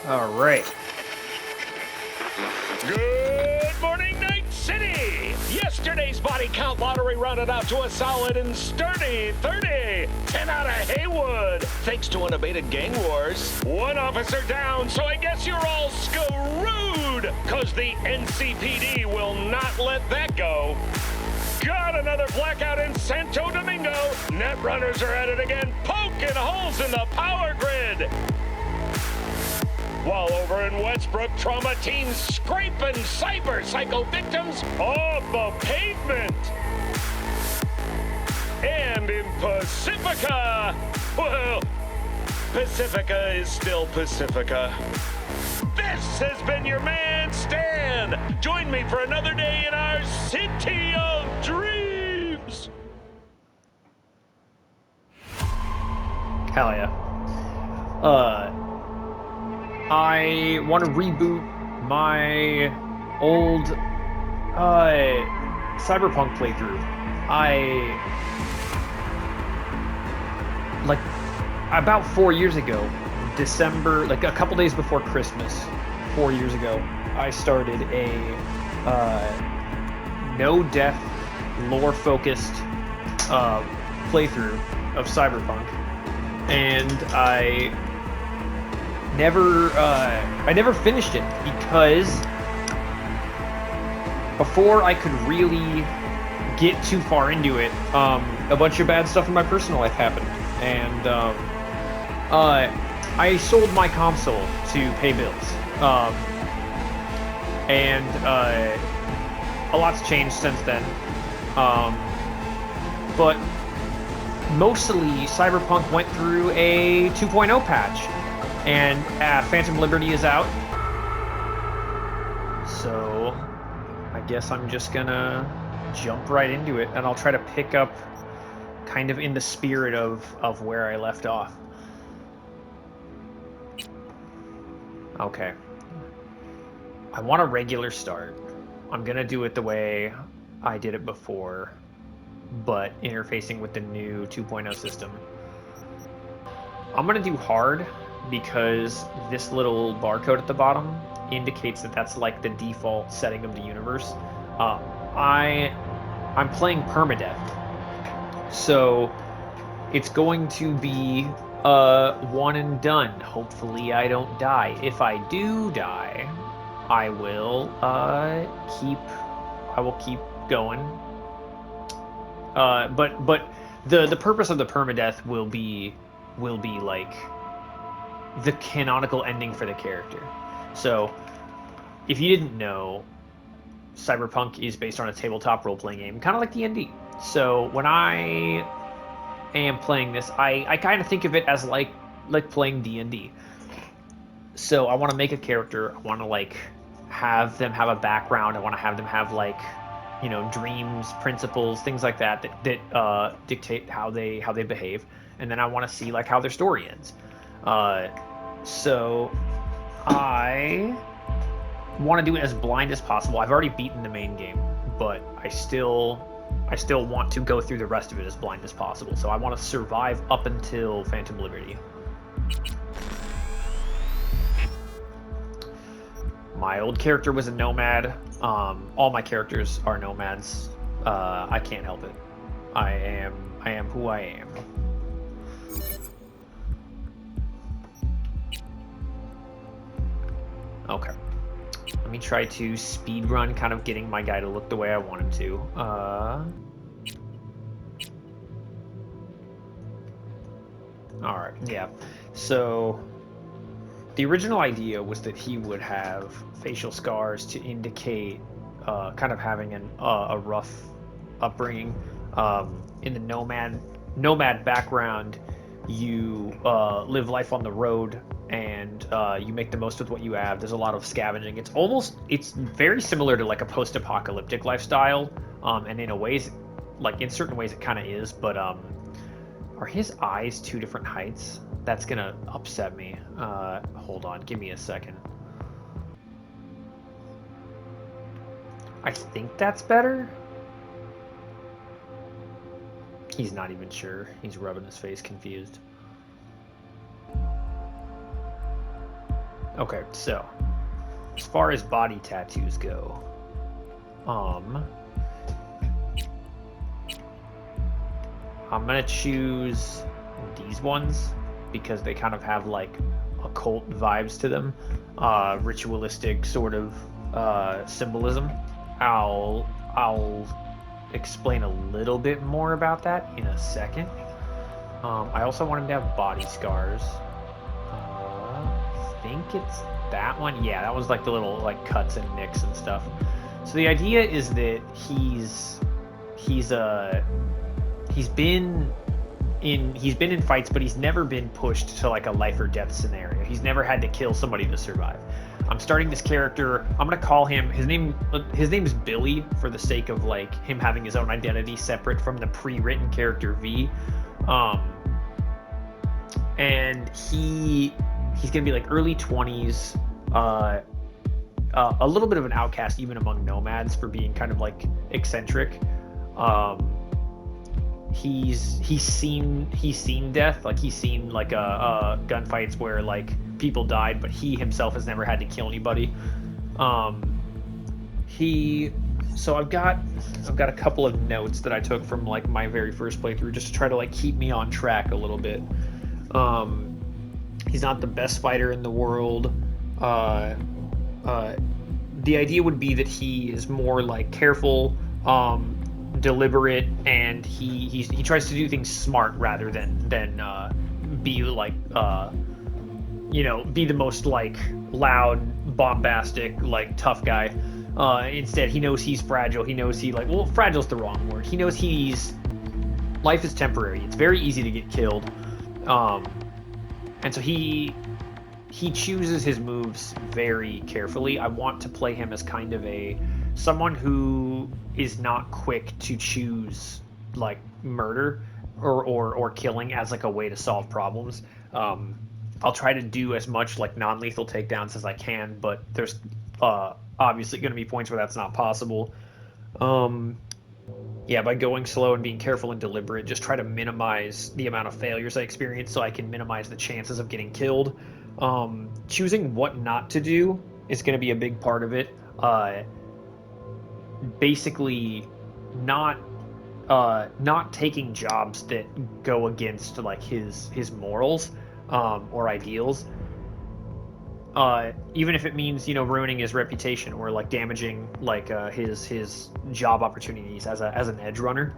All right. Good morning, Night City! Yesterday's body count lottery rounded out to a solid and sturdy 30. 10 out of Haywood, thanks to unabated gang wars. One officer down, so I guess you're all screwed, cause the NCPD will not let that go. Got another blackout in Santo Domingo. Netrunners are at it again, poking holes in the power grid. While over in Westbrook, trauma teams scraping cyber psycho victims off the pavement. And in Pacifica, well, Pacifica is still Pacifica. This has been your man, Stan. Join me for another day in our city of dreams. Hell yeah. I want to reboot my old Cyberpunk playthrough. Like about 4 years ago, December, like a couple days before Christmas, 4 years ago, I started a no-death, lore-focused playthrough of Cyberpunk, and I never finished it because before I could really get too far into it, a bunch of bad stuff in my personal life happened, and I sold my console to pay bills, and a lot's changed since then, but mostly Cyberpunk went through a 2.0 patch. And Phantom Liberty is out, so I guess I'm just gonna jump right into it, and I'll try to pick up kind of in the spirit of where I left off. Okay. I want a regular start. I'm gonna do it the way I did it before, but interfacing with the new 2.0 system. I'm gonna do hard, because this little barcode at the bottom indicates that that's like the default setting of the universe. I'm playing Permadeath, so it's going to be one and done. Hopefully I don't die. If I do die, I will keep going. But the purpose of the Permadeath will be like the canonical ending for the character. So, if you didn't know, Cyberpunk is based on a tabletop role-playing game, kind of like D&D. So, when I am playing this, I kind of think of it as like playing D&D. So, I want to make a character. I want to like have them have a background. I want to have them have like, you know, dreams, principles, things like that dictate how they behave. And then I want to see like how their story ends. So I want to do it as blind as possible. I've already beaten the main game, but I still want to go through the rest of it as blind as possible. So I want to survive up until Phantom Liberty. My old character was a nomad. All my characters are nomads. I can't help it. I am who I am. Okay. Let me try to speedrun, kind of getting my guy to look the way I want him to. Alright, yeah. So, the original idea was that he would have facial scars to indicate kind of having a rough upbringing. In the nomad background, you live life on the road, and you make the most with what you have. There's a lot of scavenging. It's very similar to like a post-apocalyptic lifestyle, and in a ways, like in certain ways it kind of is, but are his eyes two different heights? That's gonna upset me. Hold on, give me a second. I think that's better. He's not even sure. He's rubbing his face confused. Okay, so as far as body tattoos go, I'm gonna choose these ones because they kind of have like occult vibes to them, ritualistic sort of symbolism. I'll explain a little bit more about that in a second. I also want him to have body scars. I think it's that one. Yeah, that was like the little like cuts and nicks and stuff. So the idea is that he's been in fights, but he's never been pushed to like a life or death scenario. He's never had to kill somebody to survive. I'm starting this character. I'm gonna call him. His name is Billy for the sake of like him having his own identity separate from the pre-written character V. And he's gonna be like early 20s. A little bit of an outcast even among nomads for being kind of like eccentric. He's seen death, like he's seen like gunfights where like people died, but he himself has never had to kill anybody. So I've got a couple of notes that I took from like my very first playthrough just to try to like keep me on track a little bit. He's not the best fighter in the world. The idea would be that he is more like careful, deliberate, and he tries to do things smart rather than be like be the most like loud, bombastic, like tough guy. Instead, he knows he's fragile. He knows fragile's the wrong word. He knows life is temporary. It's very easy to get killed, and so he chooses his moves very carefully. I want to play him as kind of someone who is not quick to choose like murder or killing as like a way to solve problems. I'll try to do as much like non-lethal takedowns as I can, but there's obviously going to be points where that's not possible. By going slow and being careful and deliberate, just try to minimize the amount of failures I experience so I can minimize the chances of getting killed. Choosing what not to do is going to be a big part of it. Basically, not taking jobs that go against like his morals or ideals. Even if it means ruining his reputation or like damaging like his job opportunities as an edge runner.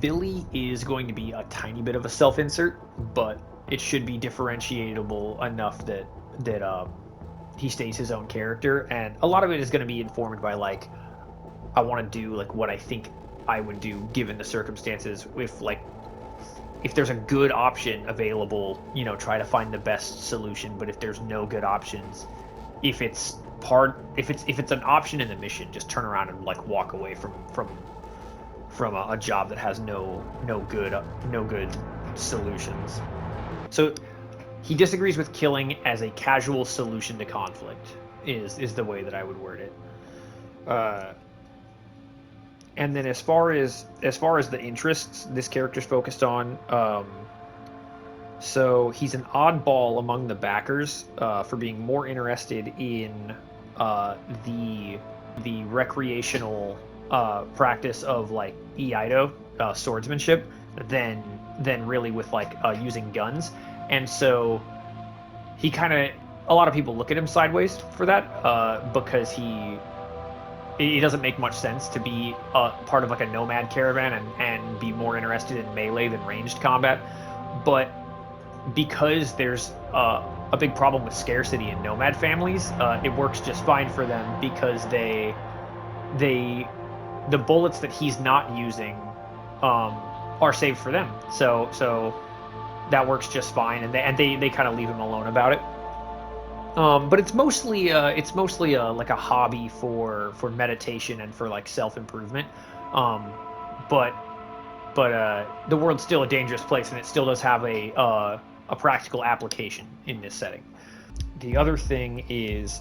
Billy is going to be a tiny bit of a self-insert, but it should be differentiatable enough that he stays his own character, and a lot of it is going to be informed by like I want to do like what I think I would do given the circumstances. If there's a good option available, try to find the best solution. But if there's no good options, if it's an option in the mission, just turn around and like walk away from a job that has no good solutions. So he disagrees with killing as a casual solution to conflict is the way that I would word it. And then as far as the interests this character's focused on, so he's an oddball among the backers for being more interested in the recreational practice of like Iaido swordsmanship than really with like using guns. And so he a lot of people look at him sideways for that because it doesn't make much sense to be part of like a nomad caravan and be more interested in melee than ranged combat. But because there's a big problem with scarcity in nomad families, it works just fine for them because the bullets that he's not using are saved for them. So that works just fine, and they kind of leave him alone about it. But it's mostly like a hobby for meditation and for like self-improvement. But the world's still a dangerous place, and it still does have a practical application in this setting. The other thing is,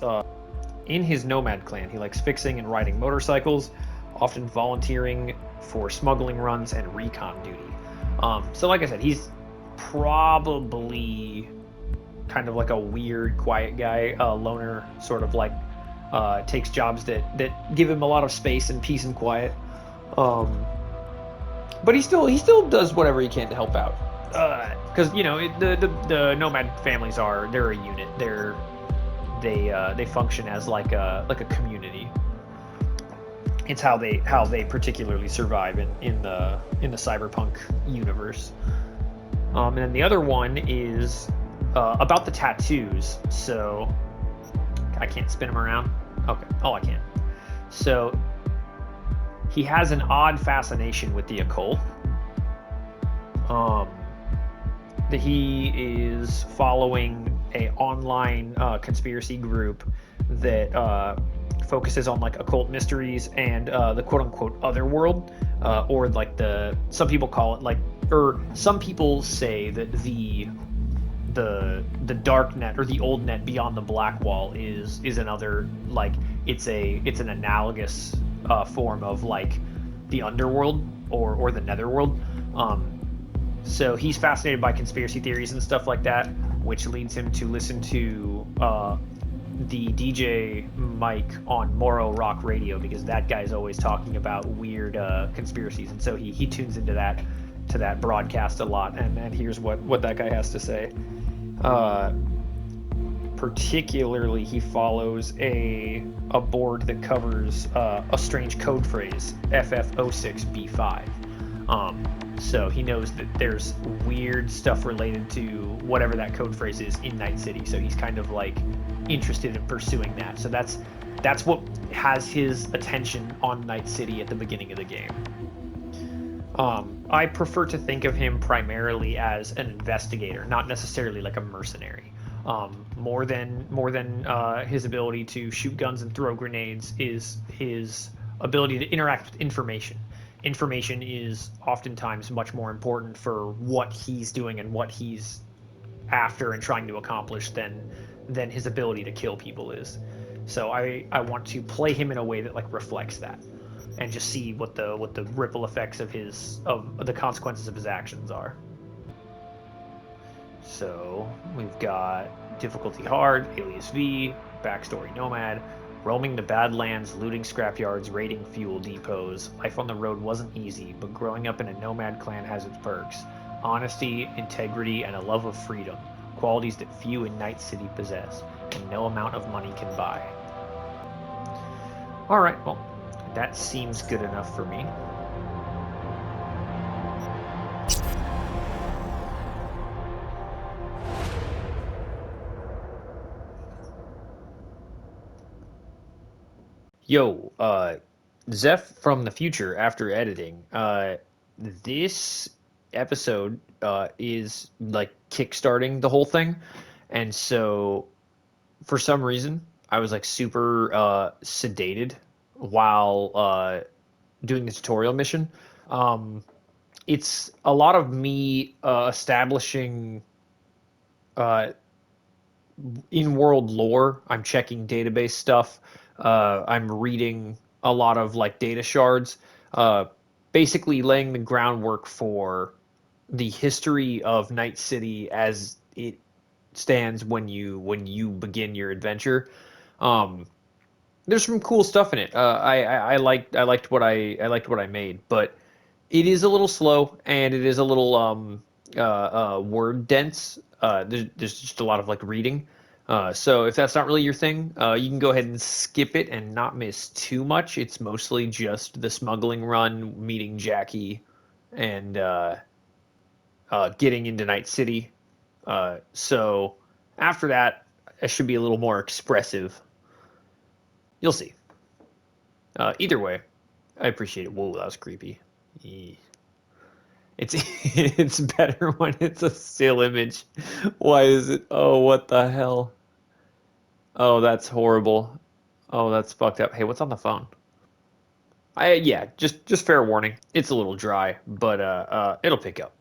in his Nomad clan, he likes fixing and riding motorcycles, often volunteering for smuggling runs and recon duty. So like I said, he's probably kind of like a weird, quiet guy, loner, sort of like takes jobs that give him a lot of space and peace and quiet. But he still does whatever he can to help out. Because the Nomad families they're a unit. They function as like a community. It's how they particularly survive in the cyberpunk universe. And then the other one is about the tattoos. So I can't spin them around. Okay. Oh, I can. So he has an odd fascination with the occult. That he is following a online conspiracy group that focuses on like occult mysteries and the quote unquote other world, or like some people call it like, or some people say that the dark net or the old net beyond the black wall is another, like it's an analogous form of like the underworld or the netherworld. So he's fascinated by conspiracy theories and stuff like that, which leads him to listen to the DJ Mike on Morrow Rock Radio, because that guy's always talking about weird conspiracies, and so he tunes into that broadcast a lot, and here's what that guy has to say. Particularly, he follows a board that covers a strange code phrase, FF06B5. So he knows that there's weird stuff related to whatever that code phrase is in Night City. So he's kind of like interested in pursuing that. So that's what has his attention on Night City at the beginning of the game. I prefer to think of him primarily as an investigator, not necessarily like a mercenary. More than his ability to shoot guns and throw grenades is his ability to interact with information. Information is oftentimes much more important for what he's doing and what he's after and trying to accomplish than his ability to kill people is. So I want to play him in a way that like reflects that, and just see what the ripple effects of the consequences of his actions are. So we've got difficulty hard, alias V, backstory Nomad, roaming the Badlands, looting scrapyards, raiding fuel depots. Life on the road wasn't easy, but growing up in a Nomad clan has its perks. Honesty, integrity, and a love of freedom. Qualities that few in Night City possess, and no amount of money can buy. Alright, well, that seems good enough for me. Yo, Zeph from the future after editing. This episode is like kickstarting the whole thing, and so for some reason I was like super sedated while doing the tutorial mission. It's a lot of me establishing in-world lore. I'm checking database stuff. I'm reading a lot of like data shards, basically laying the groundwork for the history of Night City as it stands when you begin your adventure. There's some cool stuff in it. I liked what I made, but it is a little slow and it is a little word dense. There's just a lot of like reading. So if that's not really your thing, you can go ahead and skip it and not miss too much. It's mostly just the smuggling run, meeting Jackie, and getting into Night City. So after that, it should be a little more expressive. You'll see. Either way, I appreciate it. Whoa, that was creepy. It's it's better when it's a still image. Why is it? Oh, what the hell? Oh, that's horrible. Oh, that's fucked up. Hey, what's on the phone? Yeah, just fair warning. It's a little dry, but it'll pick up.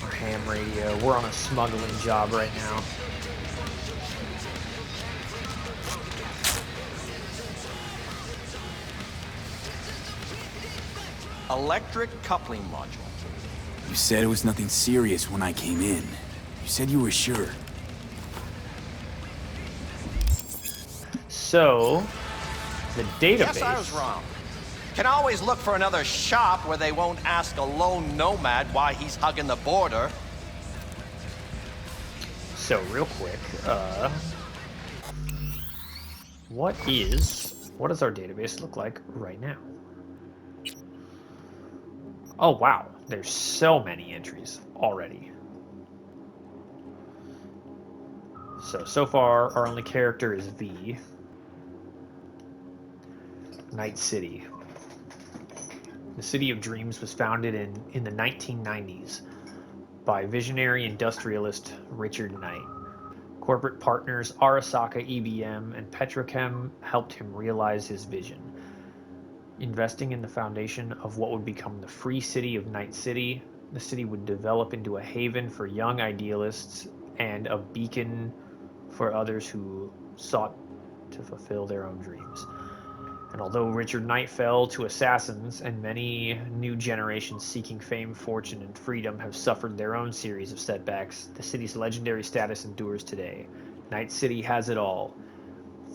Our ham radio. We're on a smuggling job right now. Electric coupling module. You said it was nothing serious when I came in. You said you were sure. So, the database. Yes, I was wrong. Can always look for another shop where they won't ask a lone nomad why he's hugging the border. So, real quick, what does our database look like right now? Oh, wow. There's so many entries already. So far, our only character is V. Night City. The City of Dreams was founded in the 1990s by visionary industrialist Richard Knight. Corporate partners Arasaka EBM and Petrochem helped him realize his vision. Investing in the foundation of what would become the free city of Night City, the city would develop into a haven for young idealists and a beacon for others who sought to fulfill their own dreams. And although Richard Knight fell to assassins and many new generations seeking fame, fortune, and freedom have suffered their own series of setbacks, the city's legendary status endures today. Night City has it all.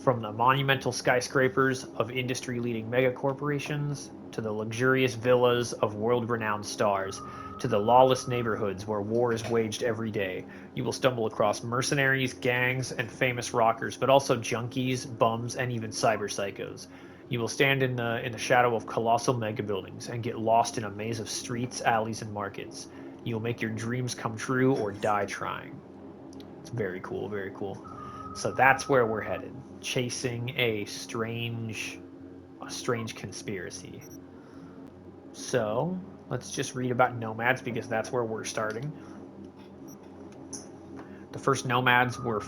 From the monumental skyscrapers of industry-leading megacorporations, to the luxurious villas of world-renowned stars, to the lawless neighborhoods where war is waged every day, you will stumble across mercenaries, gangs, and famous rockers, but also junkies, bums, and even cyber psychos. You will stand in the shadow of colossal megabuildings and get lost in a maze of streets, alleys, and markets. You'll make your dreams come true or die trying. It's very cool, very cool. So that's where we're headed, chasing a strange conspiracy. So let's just read about nomads because that's where we're starting. The first nomads were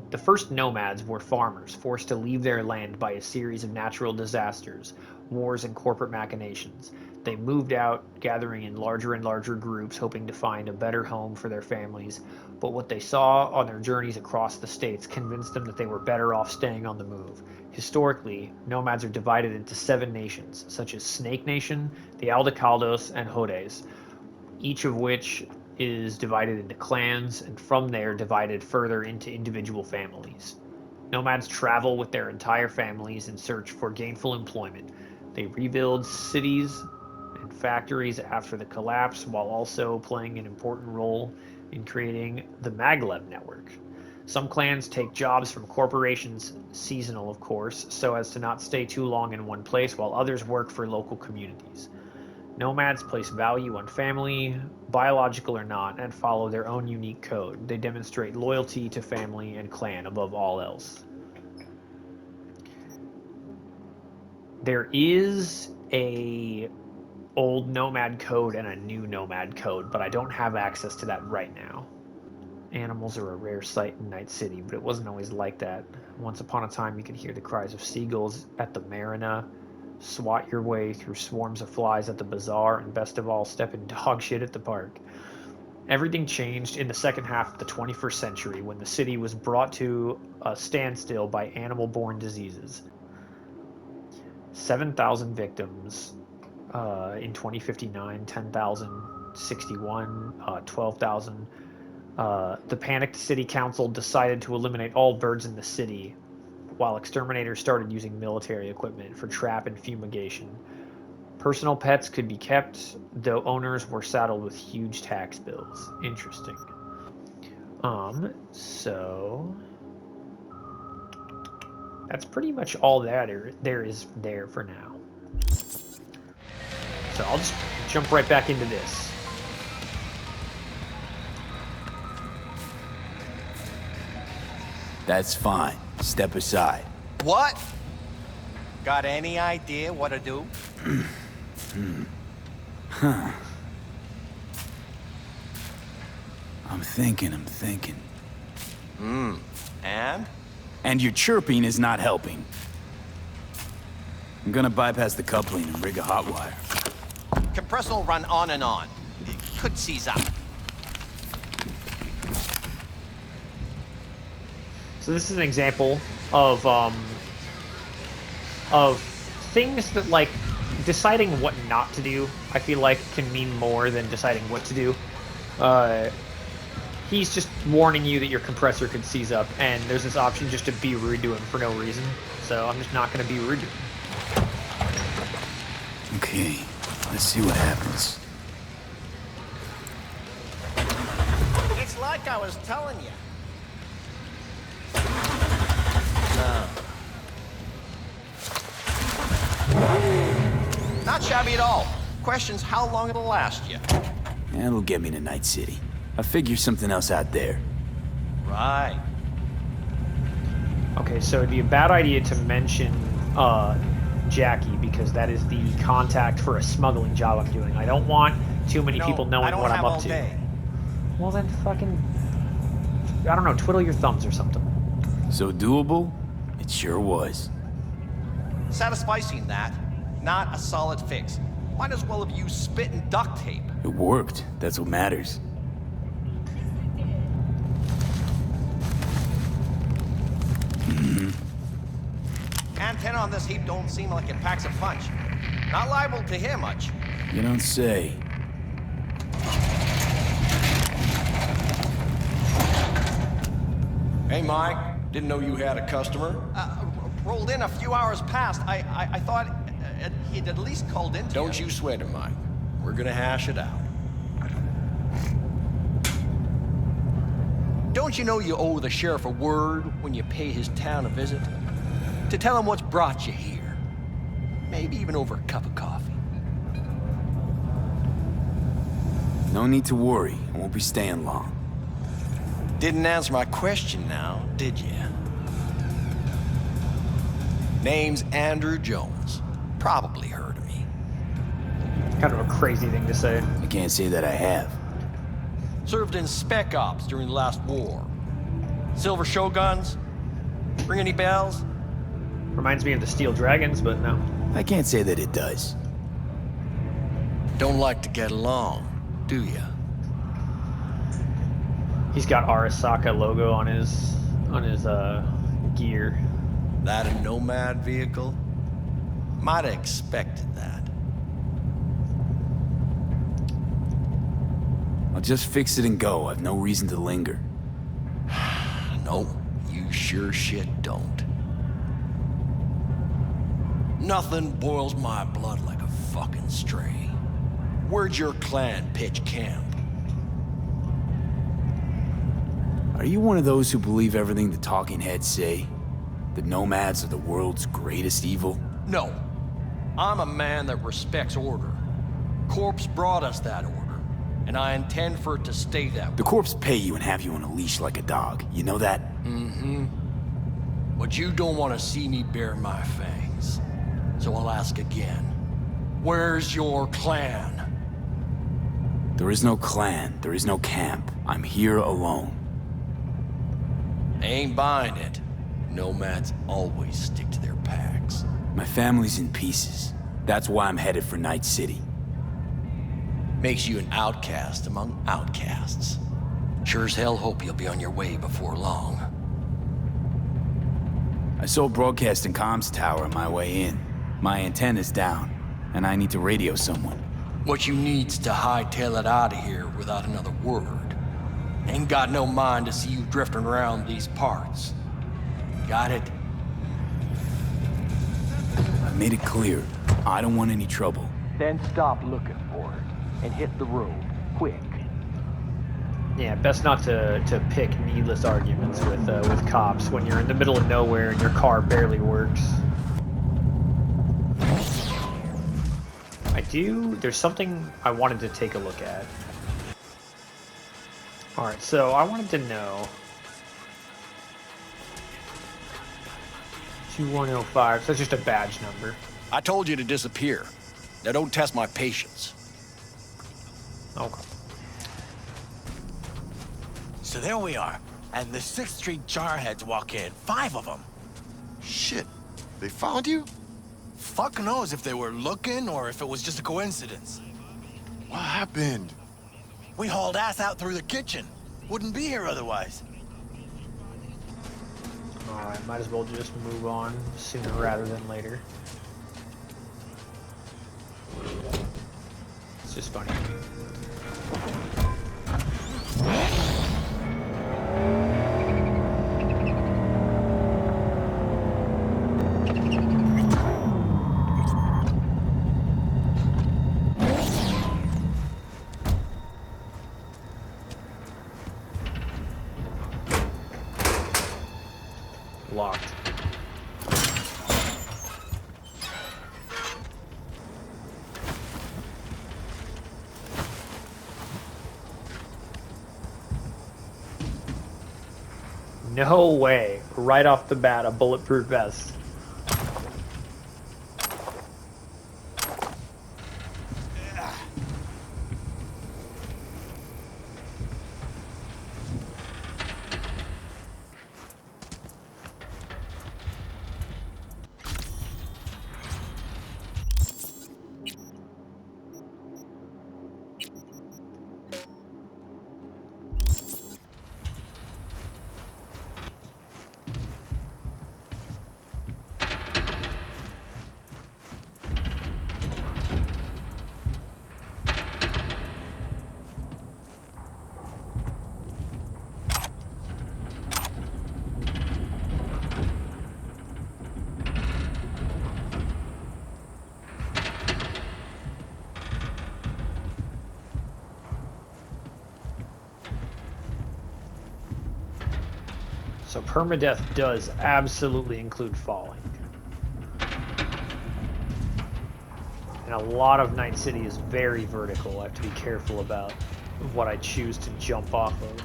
the first nomads were farmers forced to leave their land by a series of natural disasters, wars, and corporate machinations. They moved out, gathering in larger and larger groups, hoping to find a better home for their families. But what they saw on their journeys across the states convinced them that they were better off staying on the move. Historically, nomads are divided into 7 nations, such as Snake Nation, the Aldecaldos, and Jodes, each of which is divided into clans, and from there divided further into individual families. Nomads travel with their entire families in search for gainful employment. They rebuild cities and factories after the collapse, while also playing an important role in creating the Maglev network. Some clans take jobs from corporations, seasonal of course, so as to not stay too long in one place, while others work for local communities. Nomads place value on family, biological or not, and follow their own unique code. They demonstrate loyalty to family and clan above all else. There is a old Nomad code and a new Nomad code, but I don't have access to that right now. Animals are a rare sight in Night City, but it wasn't always like that. Once upon a time, you could hear the cries of seagulls at the marina, swat your way through swarms of flies at the bazaar, and best of all, step in dog shit at the park. Everything changed in the second half of the 21st century when the city was brought to a standstill by animal-borne diseases. 7,000 victims in 2059, 10,061, 12,000. The panicked city council decided to eliminate all birds in the city, while exterminators started using military equipment for trap and fumigation. Personal pets could be kept, though owners were saddled with huge tax bills. Interesting. So that's pretty much all that there is there for now. So I'll just jump right back into this. That's fine. Step aside. What? Got any idea what to do? Huh. I'm thinking. And? And your chirping is not helping. I'm gonna bypass the coupling and rig a hot wire. Compressor will run on and on. It could seize up. So this is an example of things that, like, deciding what not to do, I feel like, can mean more than deciding what to do. He's just warning you that your compressor could seize up, and there's this option just to be rude to him for no reason. So I'm just not going to be rude to him. Okay, let's see what happens. It's like I was telling you. Not shabby at all. Question's how long it'll last you. That'll get me to Night City. I'll figure something else out there. Right. Okay, so it'd be a bad idea to mention Jackie, because that is the contact for a smuggling job I'm doing. I don't want too many people knowing what I'm up to. Day. Well then fucking, I don't know, twiddle your thumbs or something. So doable? It sure was. Satisficing that, not a solid fix. Might as well have used spit and duct tape. It worked. That's what matters. Antenna on this heap don't seem like it packs a punch. Not liable to hear much. You don't say. Hey, Mike. Didn't know you had a customer. Rolled in a few hours past. I thought he'd at least called in to Don't you sweat it, Mike. We're gonna hash it out. Don't you know you owe the sheriff a word when you pay his town a visit? To tell him what's brought you here. Maybe even over a cup of coffee. No need to worry. I won't be staying long. Didn't answer my question now, did you? Name's Andrew Jones. Probably heard of me. Kind of a crazy thing to say. I can't say that I have. Served in Spec Ops during the last war. Silver Shoguns? Ring any bells? Reminds me of the Steel Dragons, but no. I can't say that it does. Don't like to get along, do ya? He's got Arasaka logo on his gear. That a Nomad vehicle? Might have expected that. I'll just fix it and go. I've no reason to linger. No, you sure shit don't. Nothing boils my blood like a fucking stray. Where'd your clan pitch camp? Are you one of those who believe everything the talking heads say? The Nomads are the world's greatest evil? No. I'm a man that respects order. Corpse brought us that order, and I intend for it to stay that way. The Corps pay you and have you on a leash like a dog. You know that? Mm-hmm. But you don't want to see me bare my fangs. So I'll ask again. Where's your clan? There is no clan. There is no camp. I'm here alone. Ain't buying it. Nomads always stick to their packs. My family's in pieces. That's why I'm headed for Night City. Makes you an outcast among outcasts. Sure as hell hope you'll be on your way before long. I saw a broadcasting comms tower on my way in. My antenna's down, and I need to radio someone. What you need's to hightail it out of here without another word. Ain't got no mind to see you drifting around these parts. Got it? I've made it clear. I don't want any trouble. Then stop looking for it and hit the road, quick. Yeah, best not to pick needless arguments with cops when you're in the middle of nowhere and your car barely works. There's something I wanted to take a look at. Alright, so I wanted to know... 2105. So that's just a badge number. I told you to disappear. Now don't test my patience. Okay. So there we are, and the 6th Street jarheads walk in, 5 of them. Shit. They found you? Fuck knows if they were looking or if it was just a coincidence. What happened? We hauled ass out through the kitchen. Wouldn't be here otherwise. Alright, might as well just move on sooner rather than later. It's just funny. Locked. No way. Right off the bat, a bulletproof vest. So permadeath does absolutely include falling. And a lot of Night City is very vertical. I have to be careful about what I choose to jump off of.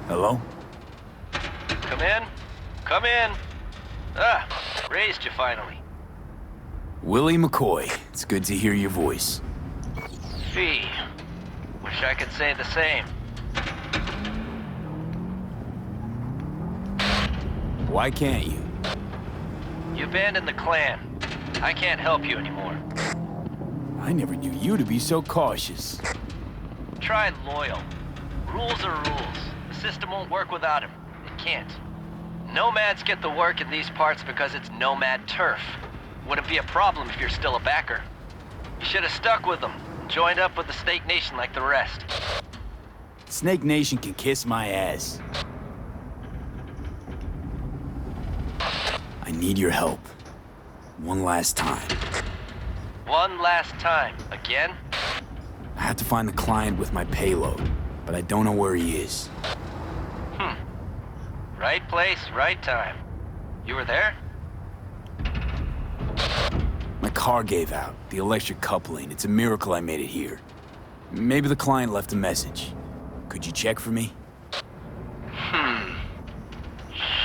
Hello? Come in. Come in. Ah, raised you finally. Willie McCoy. It's good to hear your voice. Gee, wish I could say the same. Why can't you? You abandoned the clan. I can't help you anymore. I never knew you to be so cautious. Try loyal. Rules are rules. The system won't work without him. It can't. Nomads get the work in these parts because it's Nomad turf. Wouldn't be a problem if you're still a backer. You should have stuck with them, and joined up with the Snake Nation like the rest. Snake Nation can kiss my ass. I need your help. One last time. One last time. Again? I have to find the client with my payload, but I don't know where he is. Right place, right time. You were there? My car gave out, the electric coupling. It's a miracle I made it here. Maybe the client left a message. Could you check for me?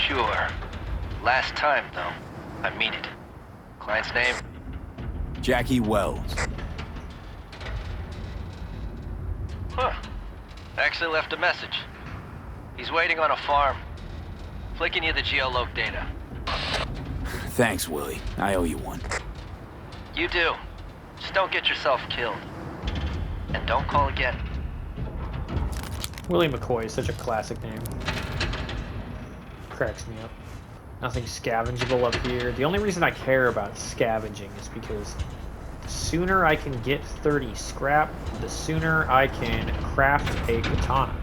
Sure. Last time, though. I mean it. Client's name? Jackie Wells. Huh. Actually left a message. He's waiting on a farm. Flicking you the geoloc data. Thanks, Willie. I owe you one. You do. Just don't get yourself killed. And don't call again. Willie McCoy is such a classic name. Cracks me up. Nothing scavengeable up here. The only reason I care about scavenging is because the sooner I can get 30 scrap, the sooner I can craft a katana.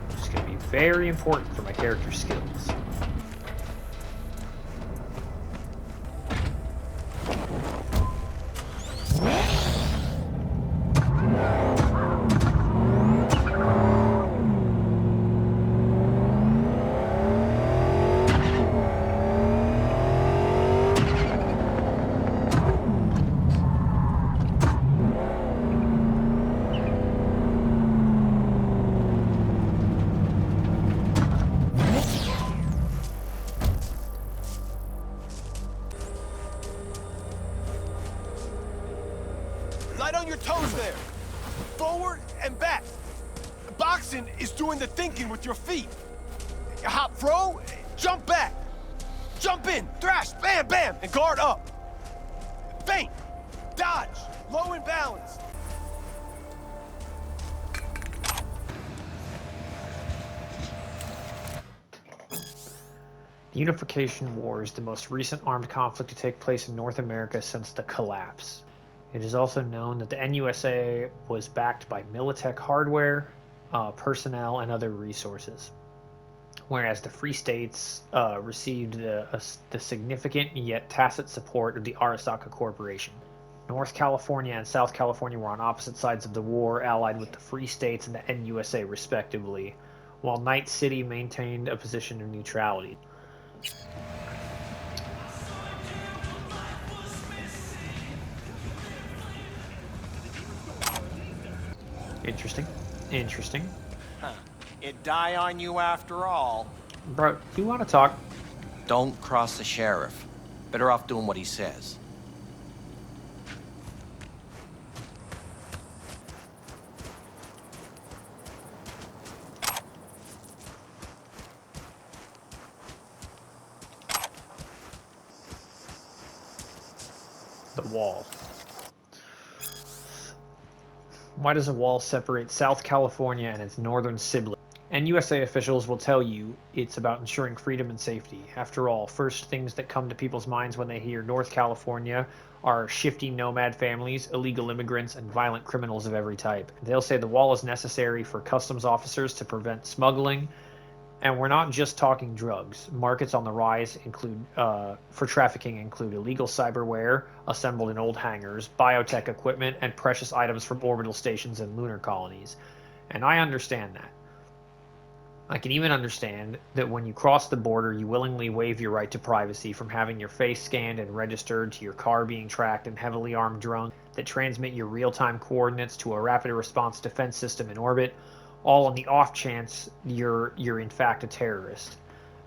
Which is going to be very important for my character skills. right on your toes there. Forward and back. Boxing is doing the thinking with your feet. Hop, throw, jump back. Jump in, thrash, bam, bam, and guard up. Feint, dodge, low and balanced. The Unification War is the most recent armed conflict to take place in North America since the collapse. It is also known that the NUSA was backed by Militech hardware, personnel, and other resources, whereas the Free States received the significant yet tacit support of the Arasaka Corporation. North California and South California were on opposite sides of the war, allied with the Free States and the NUSA respectively, while Night City maintained a position of neutrality. Interesting. Interesting. Huh. It die on you after all. Bro, do you want to talk? Don't cross the sheriff. Better off doing what he says. The wall. Why does a wall separate South California and its northern sibling? NUSA officials will tell you it's about ensuring freedom and safety. After all, first things that come to people's minds when they hear North California are shifty nomad families, illegal immigrants, and violent criminals of every type. They'll say the wall is necessary for customs officers to prevent smuggling. And we're not just talking drugs. Markets on the rise include, for trafficking include illegal cyberware assembled in old hangars, biotech equipment, and precious items from orbital stations and lunar colonies. And I understand that. I can even understand that when you cross the border, you willingly waive your right to privacy, from having your face scanned and registered to your car being tracked and heavily armed drones that transmit your real-time coordinates to a rapid response defense system in orbit, all on the off chance you're in fact a terrorist.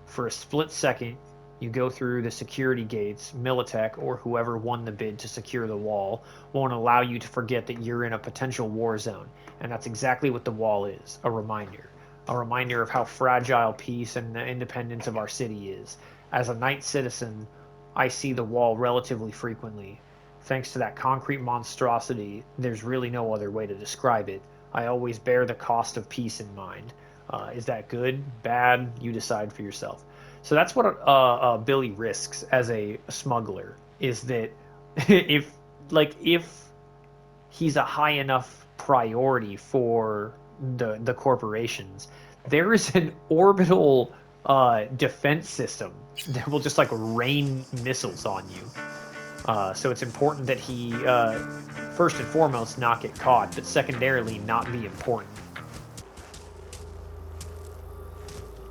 For a split second, you go through the security gates. Militech, or whoever won the bid to secure the wall, won't allow you to forget that you're in a potential war zone. And that's exactly what the wall is, a reminder. A reminder of how fragile peace and the independence of our city is. As a Night citizen, I see the wall relatively frequently. Thanks to that concrete monstrosity, there's really no other way to describe it. I always bear the cost of peace in mind. Is that good? Bad? You decide for yourself. So that's what Billy risks as a smuggler, is that if he's a high enough priority for the corporations, there is an orbital defense system that will just like rain missiles on you. So it's important that he first and foremost not get caught, but secondarily not be important.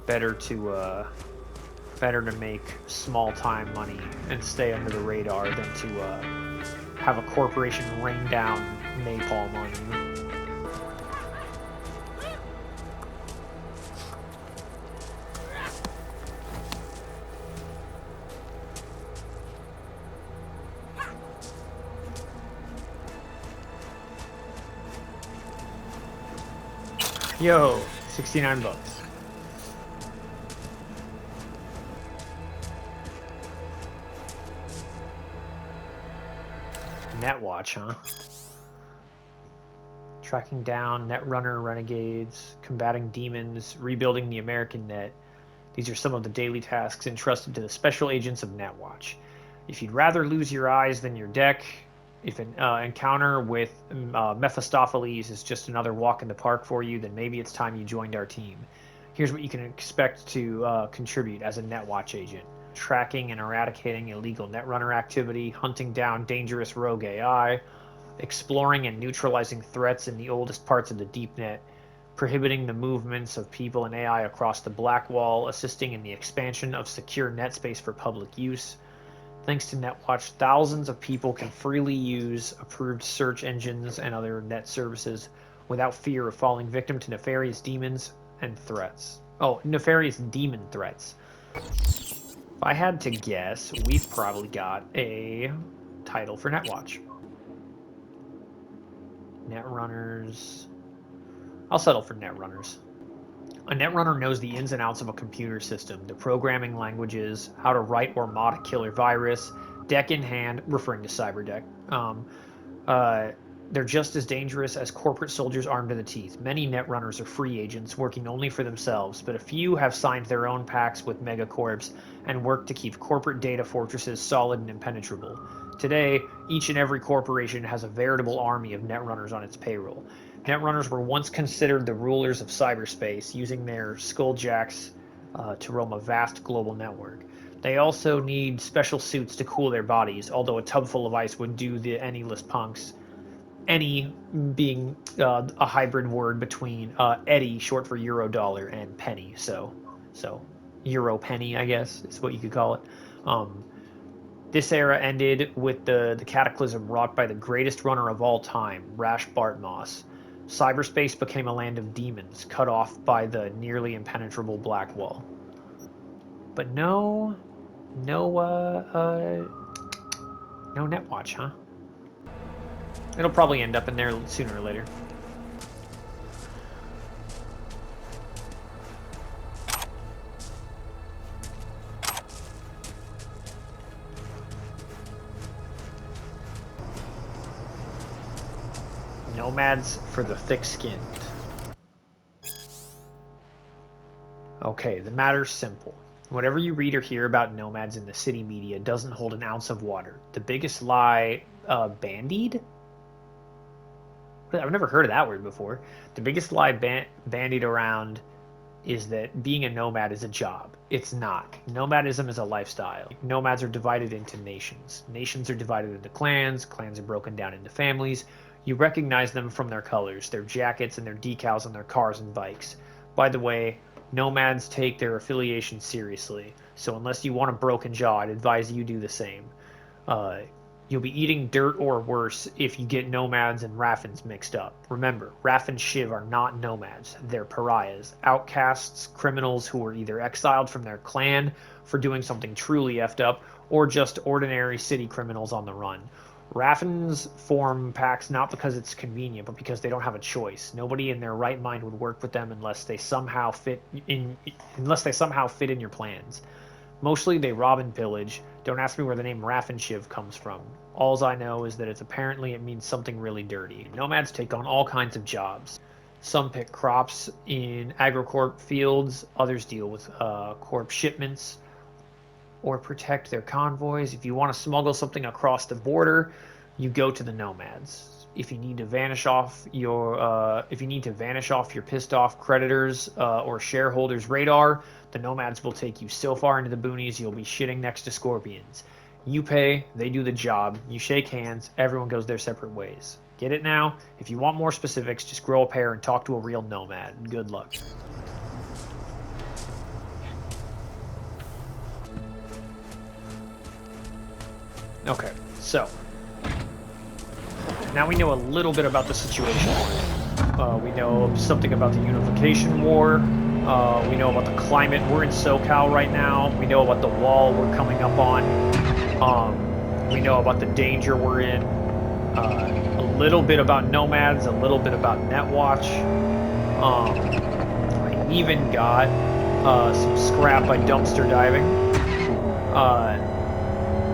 Better to make small time money and stay under the radar than to have a corporation rain down napalm on you. Yo, 69 bucks. Netwatch, huh? Tracking down Netrunner renegades, combating demons, rebuilding the American net. These are some of the daily tasks entrusted to the special agents of Netwatch. If you'd rather lose your eyes than your deck, if an encounter with Mephistopheles is just another walk in the park for you, then maybe it's time you joined our team. Here's what you can expect to contribute as a Netwatch agent. Tracking and eradicating illegal Netrunner activity, hunting down dangerous rogue AI, exploring and neutralizing threats in the oldest parts of the deep net, prohibiting the movements of people and AI across the Black Wall, assisting in the expansion of secure net space for public use. Thanks to Netwatch, thousands of people can freely use approved search engines and other net services without fear of falling victim to nefarious demons and threats. Oh, nefarious demon threats. If I had to guess, we've probably got a title for Netwatch. Netrunners. I'll settle for netrunners. A netrunner knows the ins and outs of a computer system, the programming languages, how to write or mod a killer virus, deck in hand, referring to cyberdeck. They're just as dangerous as corporate soldiers armed to the teeth. Many netrunners are free agents working only for themselves, but a few have signed their own pacts with megacorps and work to keep corporate data fortresses solid and impenetrable. Today, each and every corporation has a veritable army of netrunners on its payroll. Netrunners were once considered the rulers of cyberspace, using their skulljacks to roam a vast global network. They also need special suits to cool their bodies, although a tub full of ice would do the Any-less punks. Any being a hybrid word between Eddie, short for Eurodollar, and penny. So Euro penny, I guess, is what you could call it. This era ended with the cataclysm wrought by the greatest runner of all time, Rash Bartmoss. Cyberspace became a land of demons, cut off by the nearly impenetrable Black Wall. But no Netwatch, huh? It'll probably end up in there sooner or later. Nomads for the thick-skinned. Okay, the matter's simple. Whatever you read or hear about nomads in the city media doesn't hold an ounce of water. The biggest lie, bandied? I've never heard of that word before. The biggest lie bandied around is that being a nomad is a job. It's not. Nomadism is a lifestyle. Nomads are divided into nations. Nations are divided into clans. Clans are broken down into families. You recognize them from their colors, their jackets, and their decals on their cars and bikes. By the way, nomads take their affiliation seriously, so unless you want a broken jaw, I'd advise you do the same. You'll be eating dirt or worse if you get nomads and Raffens mixed up. Remember, Raff and Shiv are not nomads. They're pariahs, outcasts, criminals who were either exiled from their clan for doing something truly effed up, or just ordinary city criminals on the run. Raffens form packs not because it's convenient, but because they don't have a choice. Nobody in their right mind would work with them unless they somehow fit in your plans. Mostly they rob and pillage. Don't ask me where the name Raffenshiv comes from. Alls I know is that it means something really dirty. Nomads take on all kinds of jobs. Some pick crops in AgriCorp fields, others deal with Corp shipments or protect their convoys. If you want to smuggle something across the border, you go to the Nomads. If you need to vanish off your pissed off creditors or shareholders' radar, the Nomads will take you so far into the boonies you'll be shitting next to scorpions. You pay, they do the job, you shake hands, everyone goes their separate ways. Get it now? If you want more specifics, just grow a pair and talk to a real nomad. Good luck. Okay, so now we know a little bit about the situation. We know something about the Unification War. We know about the climate. We're in SoCal right now. We know about the wall we're coming up on. We know about the danger we're in. A little bit about nomads. A little bit about Netwatch. I even got some scrap by dumpster diving.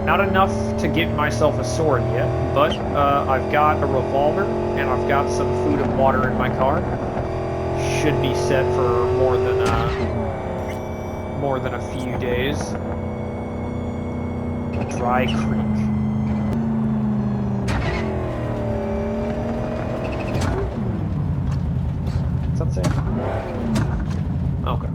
Not enough to get myself a sword yet, but I've got a revolver and I've got some food and water in my car. Should be set for more than a few days. Dry Creek. What's that say? Okay.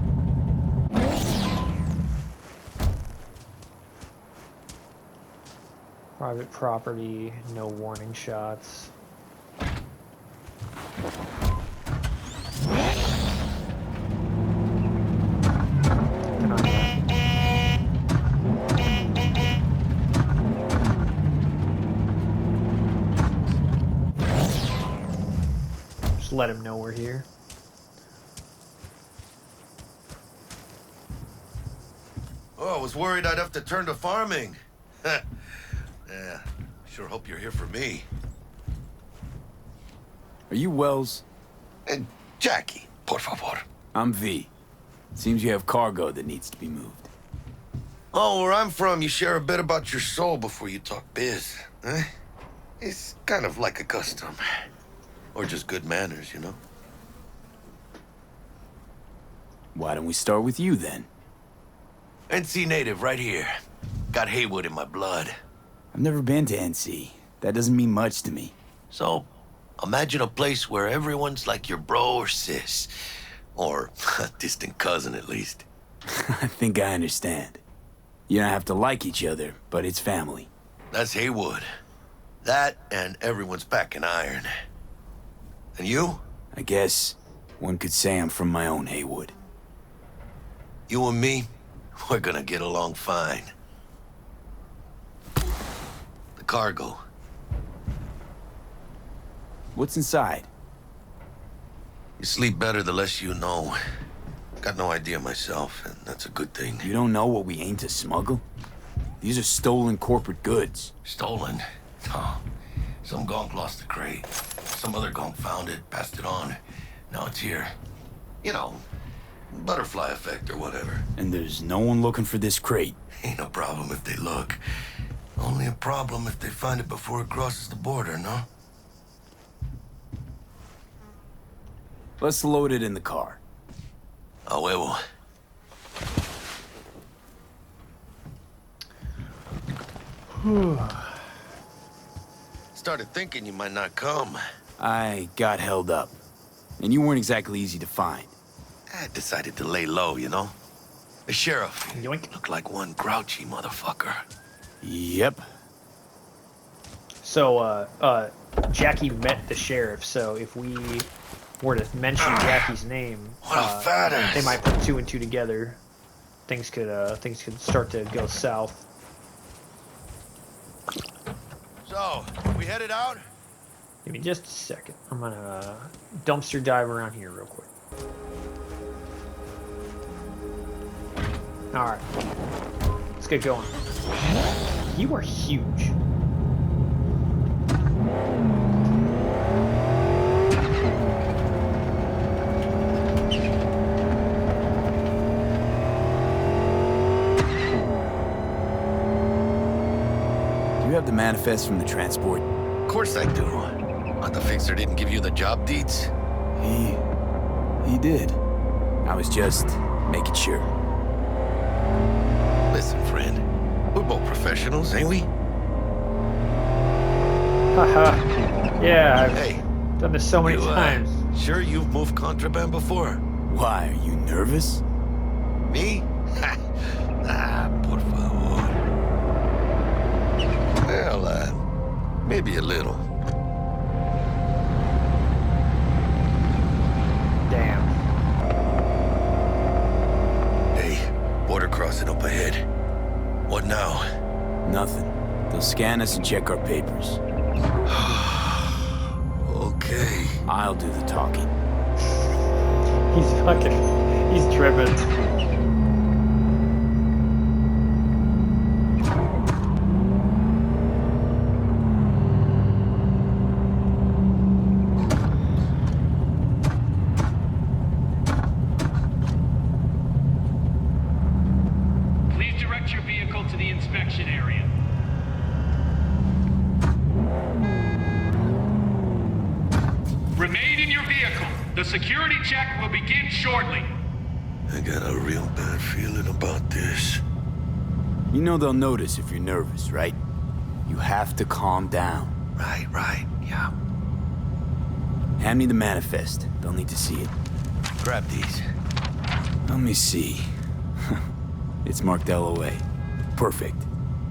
Private property, no warning shots. Just let him know we're here. Oh, I was worried I'd have to turn to farming. Yeah, sure hope you're here for me. Are you Wells? Jackie, por favor. I'm V. Seems you have cargo that needs to be moved. Oh, where I'm from, you share a bit about your soul before you talk biz. Eh? It's kind of like a custom. Or just good manners, you know? Why don't we start with you, then? NC native, right here. Got Haywood in my blood. I've never been to NC. That doesn't mean much to me. So, imagine a place where everyone's like your bro or sis. Or a distant cousin, at least. I think I understand. You don't have to like each other, but it's family. That's Haywood. That and everyone's back in iron. And you? I guess one could say I'm from my own Haywood. You and me, we're gonna get along fine. The cargo. What's inside? You sleep better the less you know. Got no idea myself, and that's a good thing. You don't know what we aim to smuggle? These are stolen corporate goods. Stolen? Oh, some gonk lost the crate. Some other gonk found it, passed it on. Now it's here. You know, butterfly effect or whatever. And there's no one looking for this crate. Ain't no problem if they look. Only a problem if they find it before it crosses the border, no? Let's load it in the car. A huevo. Started thinking you might not come. I got held up. And you weren't exactly easy to find. I decided to lay low, you know? The sheriff Yoink. looked like one grouchy motherfucker. Yep. So, Jackie met the sheriff, so if we were to mention Jackie's name, What a fat ass. they might put two and two together. Things could start to go south. So, we headed out? Give me just a second. I'm gonna dumpster dive around here real quick. All right, let's get going. You are huge. Do you have the manifest from the transport? Of course I do. But the fixer didn't give you the job deeds? He did. I was just making sure. Listen, friend. We're both professionals, ain't we? Haha. Yeah, I've Hey, done this so many you, times. Sure you've moved contraband before? Why, are you nervous? Me? Por favor. Well, maybe a little. Damn. Hey, border crossing up ahead. What now? Nothing. They'll scan us and check our papers. Okay. I'll do the talking. He's driven. Please direct your vehicle to the inspection area. Remain in your vehicle. The security check will begin shortly. I got a real bad feeling about this. You know they'll notice if you're nervous, right? You have to calm down. Right, yeah. Hand me the manifest. They'll need to see it. Grab these. Let me see. It's marked LOA. Perfect.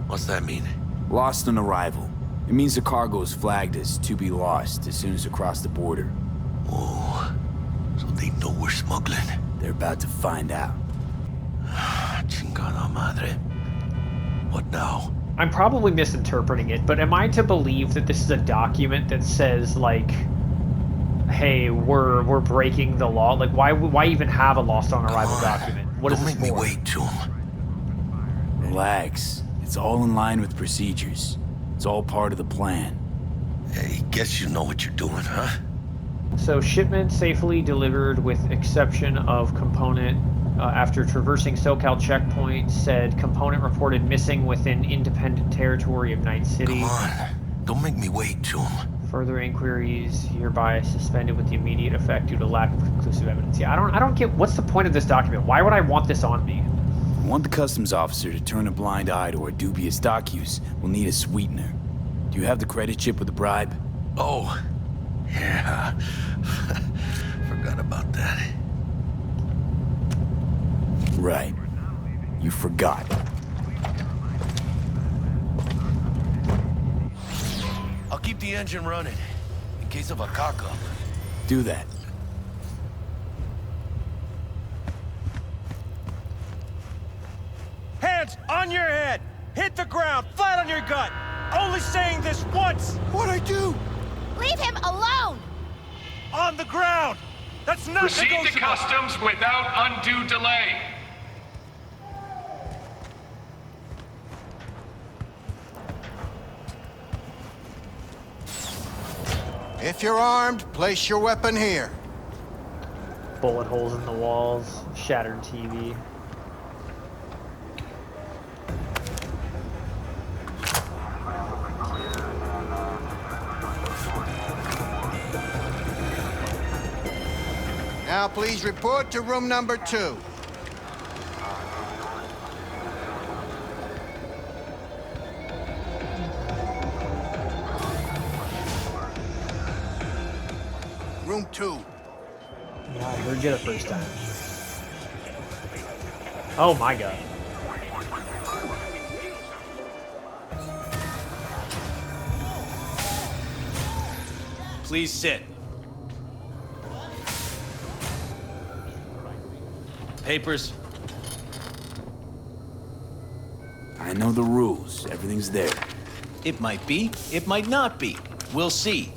What's that mean? Lost on arrival. It means the cargo is flagged as to be lost as soon as across the border. Oh, so they know we're smuggling. They're about to find out. Chingada madre. What now? I'm probably misinterpreting it, but am I to believe that this is a document that says, like, hey, we're breaking the law? Like, why even have a lost on arrival document? What is Don't this make for? me wait, Jum. Relax. It's all in line with procedures. It's all part of the plan. Hey, guess you know what you're doing, huh? So shipment safely delivered with exception of component after traversing SoCal checkpoint. Said component reported missing within independent territory of Night City. Come on. Don't make me wait, Jum. Further inquiries hereby suspended with the immediate effect due to lack of conclusive evidence. Yeah, I don't get what's the point of this document. Why would I want this on me? I want the customs officer to turn a blind eye to our dubious dock use. We'll need a sweetener. Do you have the credit chip with the bribe? Oh, yeah. Forgot about that. Right. You forgot. I'll keep the engine running, in case of a cock-up. Do that. Hands on your head! Hit the ground, flat on your gut! Only saying this once! What'd I do? Leave him alone! On the ground! That's not Proceed to negotiable! customs without undue delay. If you're armed, place your weapon here. Bullet holes in the walls, shattered TV. Now please report to room number 2. Room 2. Yeah, I heard you the first time. Oh my god. Please sit. Papers? I know the rules. Everything's there. It might be, it might not be. We'll see.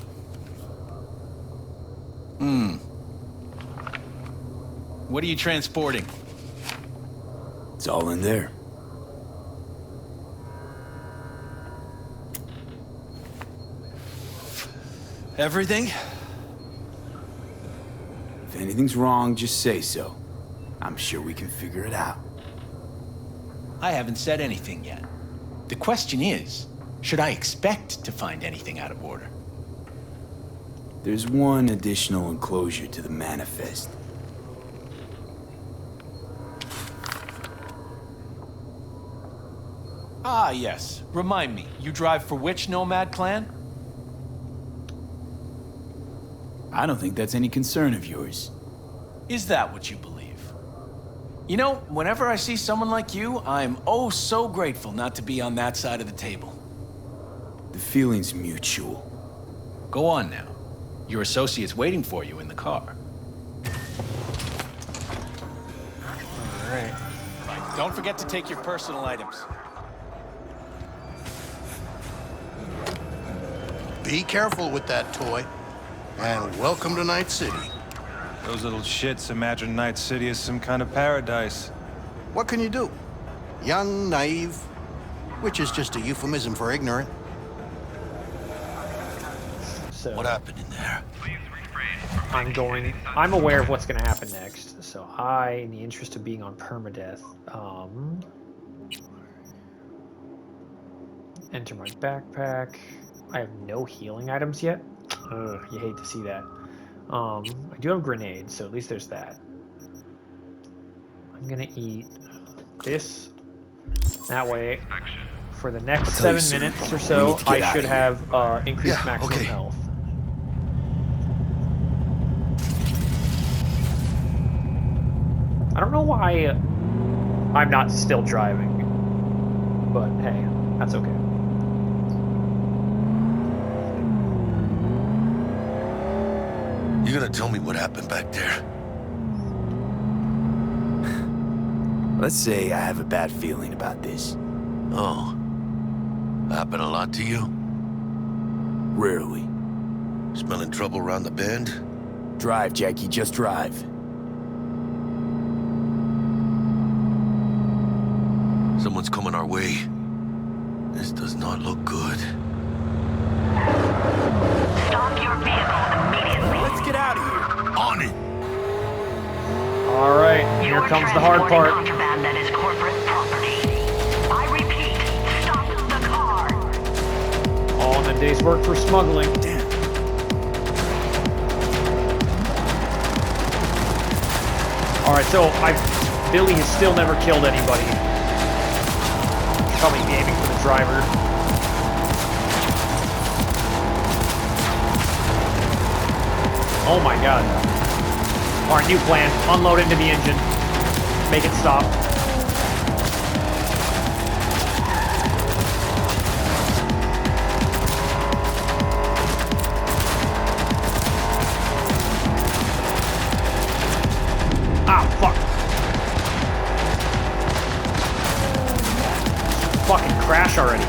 What are you transporting? It's all in there. Everything? If anything's wrong, just say so. I'm sure we can figure it out. I haven't said anything yet. The question is, should I expect to find anything out of order? There's one additional enclosure to the manifest. Ah, yes. Remind me, you drive for which Nomad clan? I don't think that's any concern of yours. Is that what you believe? You know, whenever I see someone like you, I'm oh so grateful not to be on that side of the table. The feeling's mutual. Go on now. Your associate's waiting for you in the car. Alright. Don't forget to take your personal items. Be careful with that toy. And welcome to Night City. Those little shits imagine Night City as some kind of paradise. What can you do? Young, naive, which is just a euphemism for ignorant. So What happened in there? I'm aware of what's going to happen next. So in the interest of being on permadeath, enter my backpack. I have no healing items yet. Ugh, you hate to see that. I do have grenades, so at least there's that. I'm gonna eat this. That way, for the next 7 minutes or so, I should have increased maximum health. I don't know why I'm not still driving, but hey, that's okay. You gonna tell me what happened back there? Let's say I have a bad feeling about this. Oh. Happened a lot to you? Rarely. Smelling trouble around the bend? Drive, Jackie, just drive. Someone's coming our way. This does not look good. Stop your vehicle immediately. Let's get out Here comes the hard part. Contraband that is corporate property. I repeat, stop the car. All in the day's work for smuggling. Damn. Alright, so Billy has still never killed anybody. Probably aiming for the driver. Oh my god. Alright, new plan. Unload into the engine. Make it stop. Ah, fuck. Fucking crash already.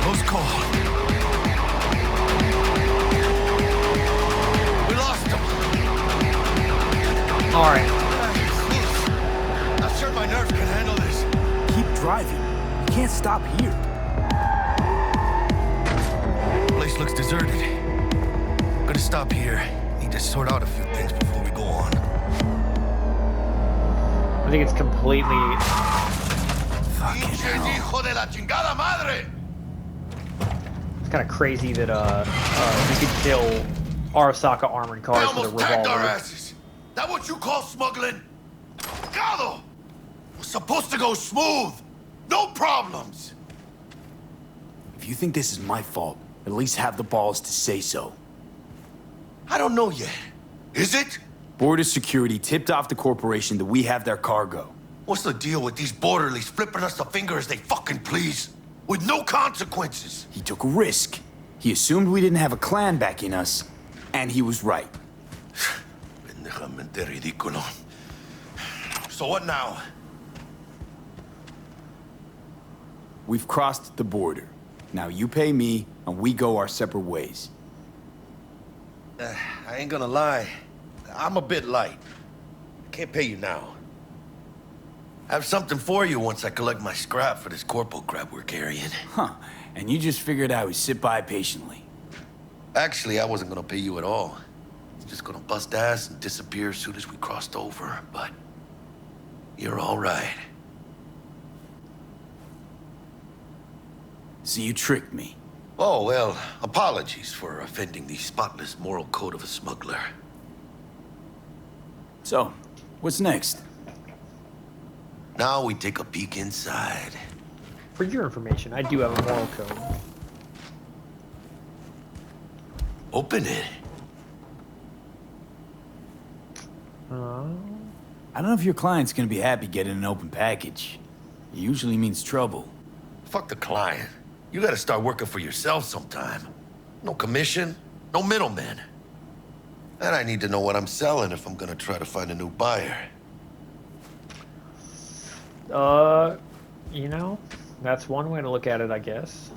Close call. We lost him. Alright. Not sure my nerves can handle this. Keep driving. You can't stop here. Place looks deserted. Gonna stop here. Need to sort out a few things before we go on. I think it's completely... Hijo de la chingada madre! It's kind of crazy that we could kill Arasaka armored cars with a Almost tagged our revolver. asses. That what you call smuggling? Gado! Was supposed to go smooth. No problems. If you think this is my fault, at least have the balls to say so. I don't know yet. Is it? Border security tipped off the corporation that we have their cargo. What's the deal with these borderlies flipping us the finger as they fucking please? With no consequences. He took a risk. He assumed we didn't have a clan backing us, and he was right. Pendejamente ridículo. So what now? We've crossed the border. Now you pay me, and we go our separate ways. I ain't gonna lie. I'm a bit light. I can't pay you now. I have something for you once I collect my scrap for this corporal crap we're carrying. Huh. And you just figured I would sit by patiently. Actually, I wasn't gonna pay you at all. I was just gonna bust ass and disappear as soon as we crossed over, but... you're all right. So you tricked me. Oh, well, apologies for offending the spotless moral code of a smuggler. So, what's next? Now we take a peek inside. For your information, I do have a moral code. Open it. I don't know if your client's gonna be happy getting an open package. It usually means trouble. Fuck the client. You gotta start working for yourself sometime. No commission, no middleman. And I need to know what I'm selling if I'm gonna try to find a new buyer. You know, that's one way to look at it, I guess.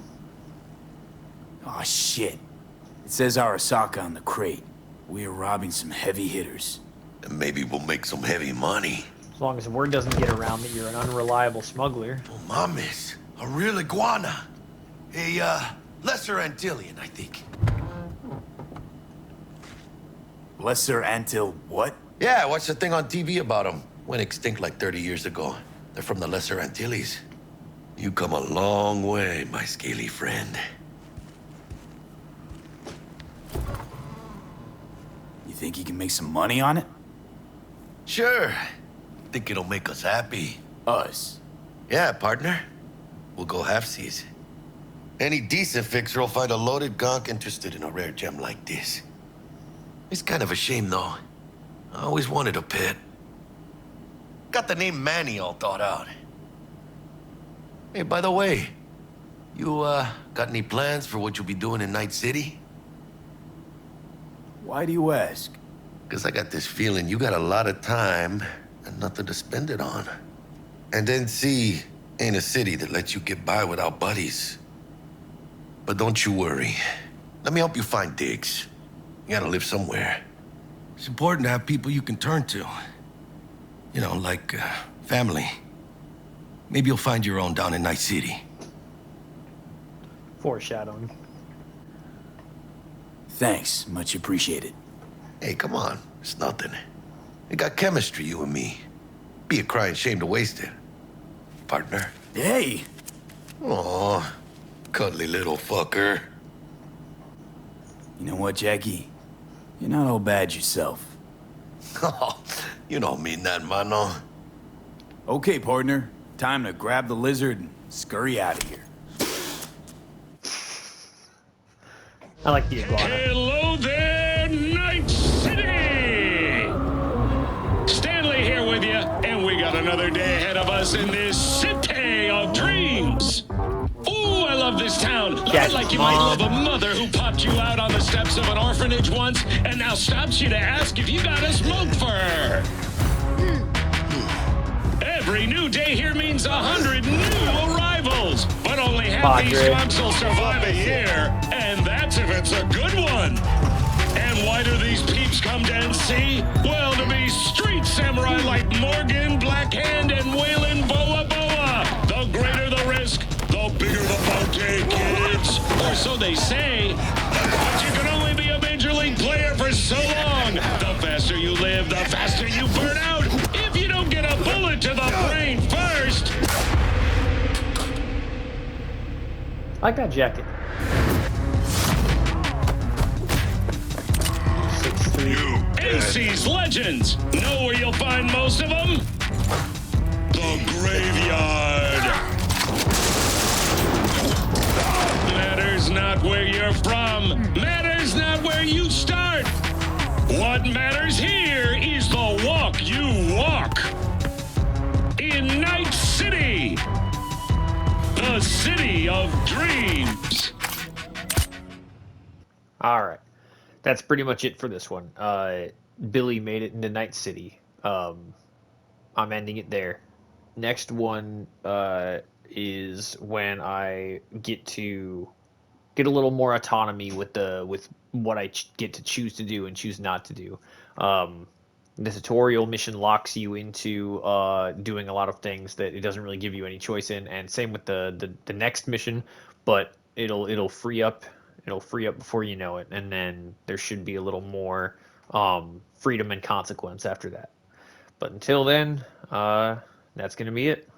Oh shit. It says Arasaka on the crate. We are robbing some heavy hitters. And maybe we'll make some heavy money. As long as word doesn't get around that you're an unreliable smuggler. Oh, mames. A real iguana. A, lesser Antillian, I think. Lesser Antil what? Yeah, I watched a thing on TV about them. Went extinct like 30 years ago. They're from the Lesser Antilles. You come a long way, my scaly friend. You think you can make some money on it? Sure. Think it'll make us happy. Us? Yeah, partner. We'll go halfsies. Any decent fixer will find a loaded gonk interested in a rare gem like this. It's kind of a shame, though. I always wanted a pet. Got the name Manny all thought out. Hey, by the way, you, got any plans for what you'll be doing in Night City? Why do you ask? Because I got this feeling you got a lot of time and nothing to spend it on. And NC ain't a city that lets you get by without buddies. But don't you worry. Let me help you find digs. You gotta live somewhere. It's important to have people you can turn to. You know, like family. Maybe you'll find your own down in Night City. Foreshadowing. Thanks, much appreciated. Hey, come on. It's nothing. We got chemistry, you and me. Be a crying shame to waste it. Partner. Hey! Aw, cuddly little fucker. You know what, Jackie? You're not all bad yourself. Oh, you don't mean that, mano. Okay, partner. Time to grab the lizard and scurry out of here. I like the iguana. Hello there, Night City! Stanley here with you, and we got another day ahead of us in this city of dreams. Ooh, I love this town. Like you might love a mother who popped you out on the steps of an orphanage once and now stops you to ask if you got a smoke for her. Every new day here means 100 new arrivals, but only half these slumps will survive a year, and that's if it's a good one. And why do these peeps come to NC? Well, to be street samurai like Morgan, Blackhand, and Waylon Boa Boa. The greater the risk, the bigger the bounty, kids. Or so they say. But you can only be a major league player for so long. The faster you live, the faster you burn out. If you don't get a bullet to the brain first. I like that jacket. 6'3". NC's legends. Know where you'll find most of them? The graveyard. Matters not where you're from. Matters not where you start. What matters here is the walk you walk. In Night City. The city of dreams. All right. That's pretty much it for this one. Billy made it into Night City. I'm ending it there. Next one is when I get to get a little more autonomy with what I get to choose to do and choose not to do. The tutorial mission locks you into doing a lot of things that it doesn't really give you any choice in, and same with the next mission, but it'll free up before you know it, and then there should be a little more freedom and consequence after that. But until then, that's gonna be it.